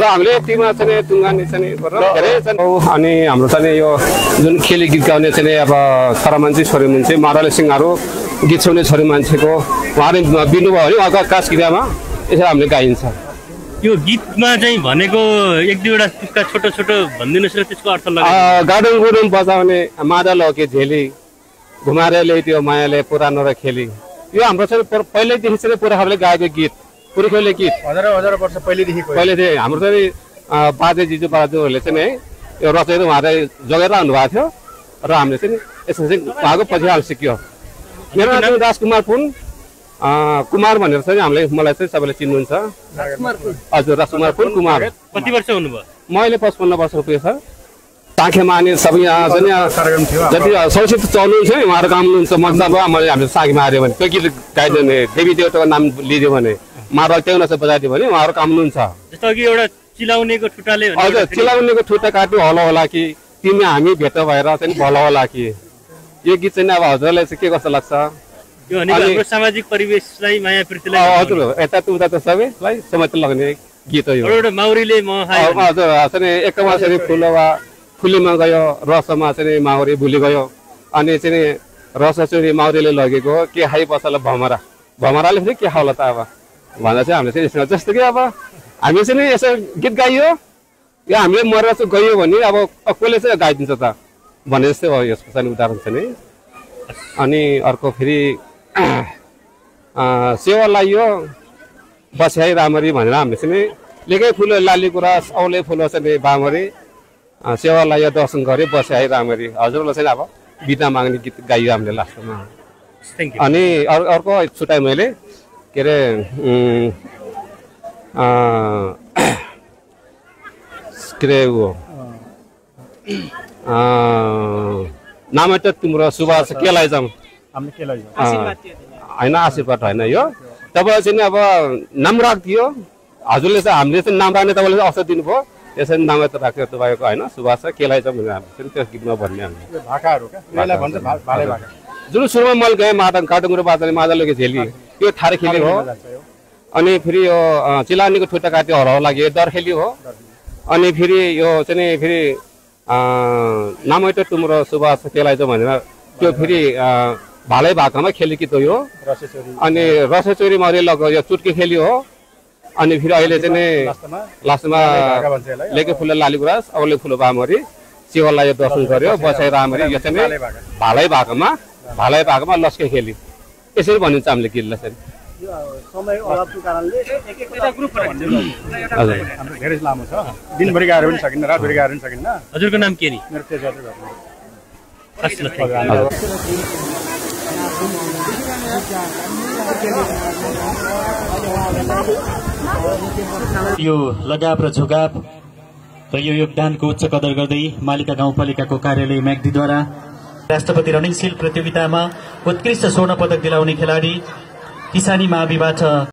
हामीले टिममा चाहिँ टुङ्गानी चाहिँ धेरै छन् अनि हाम्रो चाहिँ यो जुन खेली गीत गाउने चाहिँ अब छोरा मान्छे छोरी मान्छे मादली सिंहहरू गीत सुन्ने छोरी मान्छेको उहाँले बिन्नु भयो भने उहाँको आकाश क्रियामा यसरी हामीले गाइन्छ। यो गीतमा चाहिँ भनेको एक दुईवटा त्यसका छोटो छोटो भनिदिनुहोस् र त्यसको अर्थ गाडुङ गुडुङ बजाउने मादल हो कि झेली घुमारेले त्यो मायाले पुरानो र खेली यो हाम्रो चाहिँ पहिल्यैदेखि चाहिँ पुर्खाहरूले गाएको गीत पुर्खाहरूले गीत हजार वर्ष पहिलेदेखि हाम्रो चाहिँ बाजे जिजु बाजुहरूले चाहिँ है यो रचेर उहाँले जगेर आउनुभएको थियो र हामीले चाहिँ यसमा चाहिँ उहाँको पछि हामी सिक्यो। मेरो नाम राजकुमार पुन कुमार भनेर चाहिँ हामीले मलाई चाहिँ सबैले चिन्नुहुन्छ। हजुर राजकुमार पुन कुमार। कति वर्ष हुनुभयो? मैले 55 वर्ष पुगेको छ। साँखे माने सबै यहाँ जति संस्कृत चल्नुहुन्छ नि उहाँहरू गाउनुहुन्छ मतलब मैले हामीले साँखे माऱ्यो भने त्यो गीत गाइदियो भने देवी देवताको नाम लिदियो भने मादल टेउन चाहिँ बजाइदियो भने उहाँहरू काम्नुहुन्छ। जस्तो कि एउटा चिलाउनेको ठुटाले हजुर चिलाउनेको ठुटा काट्यो हलो होला कि तिमी हामी भेट भएर चाहिँ भलो होला कि यो गीत चाहिँ अब हजुरलाई चाहिँ के कस्तो लाग्छ? यो हाम्रो सामाजिक परिवेशलाई माया प्रीतिलाई हजुर यता उता त सबैलाई समाज लाग्ने गीत हो यो। एउटा माउरीले म हजुर चाहिँ एकमा चाहिँ फुलीमा गयो रसमा चाहिँ माउरी भुली गयो अनि चाहिँ रस चोरी माउरीले लगेको के खाइ बसला भमरा भमराले फेरि के खाउला त अब भन्दा चाहिँ हामीले चाहिँ जस्तो कि अब हामी चाहिँ यसो गीत गाइयो या हामीले मरेर चाहिँ गयो भने अब कसले चाहिँ गाइदिन्छ त भने जस्तै हो यसको चाहिँ उदाहरण चाहिँ नि। अनि अर्को फेरि सेवा लाइयो बस्याइ रामरी भनेर हामीले चाहिँ लेकै फुल लाली गुराँस औले फुल चाहिँ बामरी सेवा लाइयो दर्शन गऱ्यो बस्याइ रामरी हजुरलाई चाहिँ अब बिदा माग्ने गीत गाइयो हामीले लास्टमा। अनि अर्को छुट्याएँ मैले के अरे नाम त तिम्रो सुभाष के लैजाउँ होइन आशीर्वाद होइन यो तपाईँ चाहिँ अब नाम राखिदियो हजुरले चाहिँ हामीले चाहिँ नाम राख्ने तपाईँले अवसर दिनुभयो यसरी नाम त राख्यो तपाईँको होइन सुभाष के लैजाउँ भनेर हामीले त्यो गीतमा भन्ने हामीले जुन सुरुमा मैले गएँ काटुङको बाजाले मादलको झेली यो ठारे खेली हो। अनि फेरि यो चिलानीको ठुटा काट्यो हराउ लाग्यो दर खेली हो। अनि फेरि यो चाहिँ फेरि नामै त तिम्रो सुभाष केलाई छ भनेर त्यो फेरि भालै भाकामा खेली गीत हो यो। अनि रसे चोरी मरे लग्यो यो चुटकी खेली हो। अनि फेरि अहिले चाहिँ लास्टमा लेके फुल लाली गुराँस औले फुल बामरी शिवलाई दर्शन गर्यो बसाइ रामरी यो चाहिँ भालै भाकामा लस्के खेली यसरी भनिन्छ हामीले गीतलाई चाहिँ। समय अभावको कारणले धेरै लामो छ दिनभरि गाएर पनि सकिन्न रातभरि गाएर पनि सकिन्न। हजुरको नाम के नि? मेरो तेजबहादुर यो लगाव र झुकाव र यो योगदानको उच्च कदर गर्दै मालिका गाउँपालिकाको कार्यालय म्याग्दीद्वारा राष्ट्रपति रनिङ सिल प्रतियोगितामा उत्कृष्ट स्वर्ण पदक दिलाउने खेलाडी किसानी माविबाट